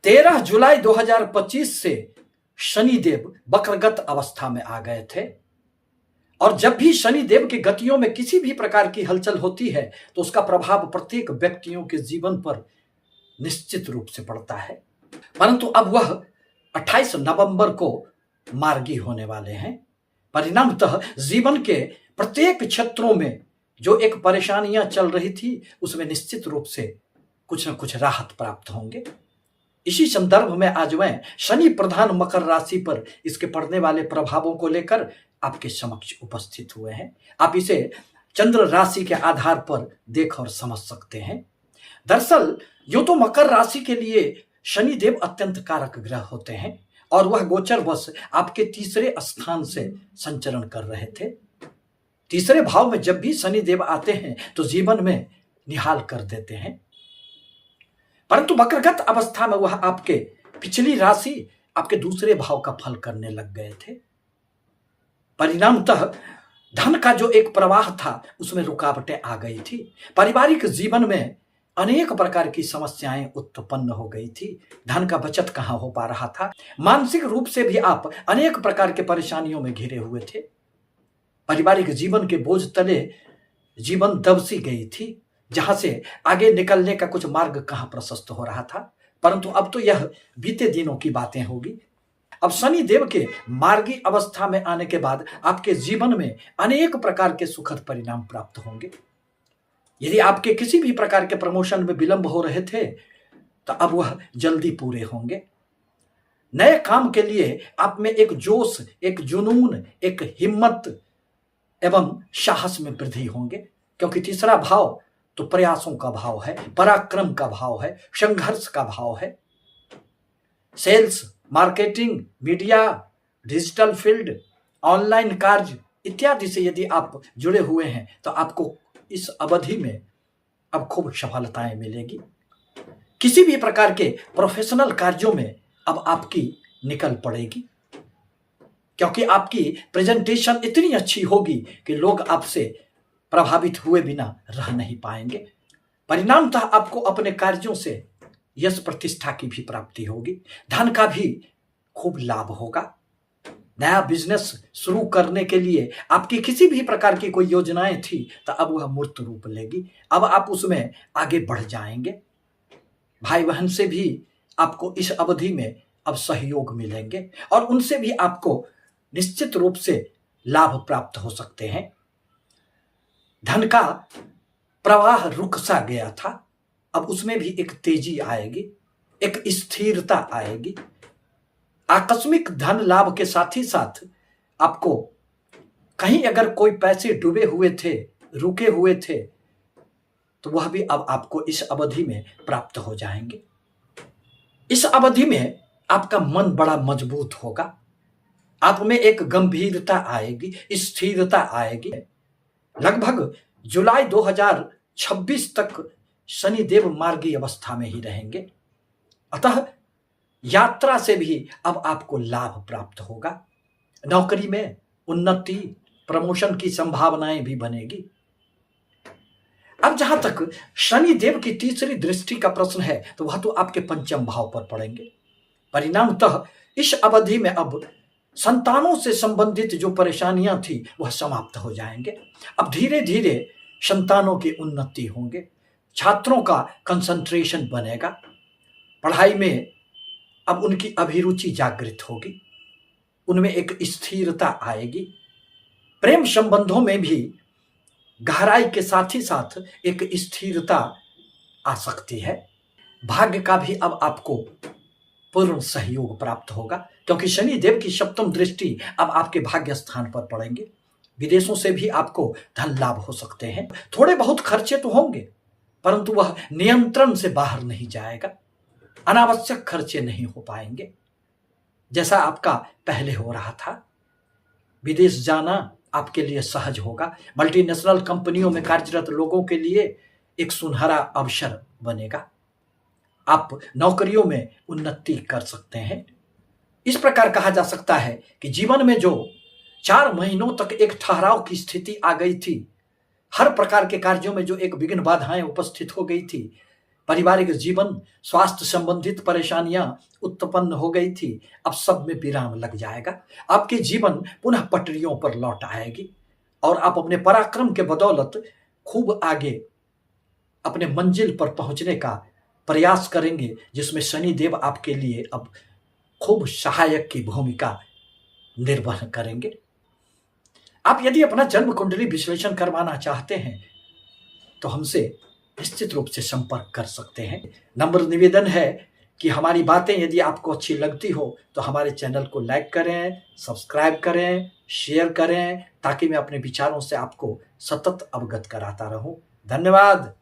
13 जुलाई 2025 से शनिदेव वक्रगत अवस्था में आ गए थे और जब भी शनिदेव की गतियों में किसी भी प्रकार की हलचल होती है तो उसका प्रभाव प्रत्येक व्यक्तियों के जीवन पर निश्चित रूप से पड़ता है। परंतु अब वह 28 नवंबर को मार्गी होने वाले हैं। परिणामतः जीवन के प्रत्येक क्षेत्रों में जो एक परेशानियां चल रही थी उसमें निश्चित रूप से कुछ न कुछ राहत प्राप्त होंगे। इसी संदर्भ में आज मैं शनि प्रधान मकर राशि पर इसके पड़ने वाले प्रभावों को लेकर आपके समक्ष उपस्थित हुए हैं। आप इसे चंद्र राशि के आधार पर देख और समझ सकते हैं। दरअसल यूं तो मकर राशि के लिए शनिदेव अत्यंत कारक ग्रह होते हैं और वह गोचरवश आपके तीसरे स्थान से संचरण कर रहे थे। तीसरे भाव में जब भी शनिदेव आते हैं तो जीवन में निहाल कर देते हैं, परंतु वक्रगत अवस्था में वह आपके पिछली राशि आपके दूसरे भाव का फल करने लग गए थे। परिणामतः धन का जो एक प्रवाह था उसमें रुकावटें आ गई थी। पारिवारिक जीवन में अनेक प्रकार की समस्याएं उत्पन्न हो गई थी। धन का बचत कहां हो पा रहा था। मानसिक रूप से भी आप अनेक प्रकार के परेशानियों में घिरे हुए थे। पारिवारिक जीवन के बोझ तले जीवन दबसी गई थी, जहां से आगे निकलने का कुछ मार्ग कहां प्रशस्त हो रहा था। परंतु अब तो यह बीते दिनों की बातें होगी। अब शनि देव के मार्गी अवस्था में आने के बाद आपके जीवन में अनेक प्रकार के सुखद परिणाम प्राप्त होंगे। यदि आपके किसी भी प्रकार के प्रमोशन में विलंब हो रहे थे तो अब वह जल्दी पूरे होंगे। नए काम के लिए आप में एक जोश, एक जुनून, एक हिम्मत एवं साहस में वृद्धि होंगे, क्योंकि तीसरा भाव तो प्रयासों का भाव है, पराक्रम का भाव है, संघर्ष का भाव है। Sales, marketing, media, digital field, online कार्य इत्यादि से यदि आप जुड़े हुए हैं तो आपको इस अवधि में अब खूब सफलताएं मिलेगी। किसी भी प्रकार के प्रोफेशनल कार्यों में अब आपकी निकल पड़ेगी, क्योंकि आपकी प्रेजेंटेशन इतनी अच्छी होगी कि लोग आपसे प्रभावित हुए बिना रह नहीं पाएंगे। परिणामतः आपको अपने कार्यों से यश प्रतिष्ठा की भी प्राप्ति होगी। धन का भी खूब लाभ होगा। नया बिजनेस शुरू करने के लिए आपकी किसी भी प्रकार की कोई योजनाएं थी तो अब वह मूर्त रूप लेगी। अब आप उसमें आगे बढ़ जाएंगे। भाई बहन से भी आपको इस अवधि में अब सहयोग मिलेंगे और उनसे भी आपको निश्चित रूप से लाभ प्राप्त हो सकते हैं। धन का प्रवाह रुक सा गया था, अब उसमें भी एक तेजी आएगी, एक स्थिरता आएगी। आकस्मिक धन लाभ के साथ ही साथ आपको कहीं अगर कोई पैसे डूबे हुए थे, रुके हुए थे, तो वह भी अब आपको इस अवधि में प्राप्त हो जाएंगे। इस अवधि में आपका मन बड़ा मजबूत होगा। आप में एक गंभीरता आएगी, स्थिरता आएगी। लगभग जुलाई 2026 तक शनिदेव मार्गी अवस्था में ही रहेंगे, अतः यात्रा से भी अब आपको लाभ प्राप्त होगा। नौकरी में उन्नति, प्रमोशन की संभावनाएं भी बनेगी। अब जहां तक शनि देव की तीसरी दृष्टि का प्रश्न है तो वह तो आपके पंचम भाव पर पड़ेंगे। परिणामतः इस अवधि में अब संतानों से संबंधित जो परेशानियां थी वह समाप्त हो जाएंगे। अब धीरे धीरे संतानों की उन्नति होंगे। छात्रों का कंसंट्रेशन बनेगा। पढ़ाई में अब उनकी अभिरुचि जागृत होगी, उनमें एक स्थिरता आएगी। प्रेम संबंधों में भी गहराई के साथ ही साथ एक स्थिरता आ सकती है। भाग्य का भी अब आपको पूर्ण सहयोग प्राप्त होगा, क्योंकि शनि देव की सप्तम दृष्टि अब आपके भाग्य स्थान पर पड़ेंगे। विदेशों से भी आपको धन लाभ हो सकते हैं। थोड़े बहुत खर्चे तो होंगे, परंतु वह नियंत्रण से बाहर नहीं जाएगा। अनावश्यक खर्चे नहीं हो पाएंगे जैसा आपका पहले हो रहा था। विदेश जाना आपके लिए सहज होगा। मल्टीनेशनल कंपनियों में कार्यरत लोगों के लिए एक सुनहरा अवसर बनेगा। आप नौकरियों में उन्नति कर सकते हैं। इस प्रकार कहा जा सकता है कि जीवन में जो 4 महीनों तक एक ठहराव की स्थिति आ गई थी, हर प्रकार के कार्यों में जो एक विघ्न बाधाएं उपस्थित हो गई थी, पारिवारिक जीवन, स्वास्थ्य संबंधित परेशानियां उत्पन्न हो गई थी, अब सब में विराम लग जाएगा। आपके जीवन पुनः पटरियों पर लौट आएगी और आप अपने पराक्रम के बदौलत खूब आगे अपने मंजिल पर पहुंचने का प्रयास करेंगे, जिसमें शनिदेव आपके लिए अब खूब सहायक की भूमिका निर्वहन करेंगे। आप यदि अपना जन्म कुंडली विश्लेषण करवाना चाहते हैं तो हमसे निश्चित रूप से संपर्क कर सकते हैं। नम्र निवेदन है कि हमारी बातें यदि आपको अच्छी लगती हो तो हमारे चैनल को लाइक करें, सब्सक्राइब करें, शेयर करें, ताकि मैं अपने विचारों से आपको सतत अवगत कराता रहूं। धन्यवाद।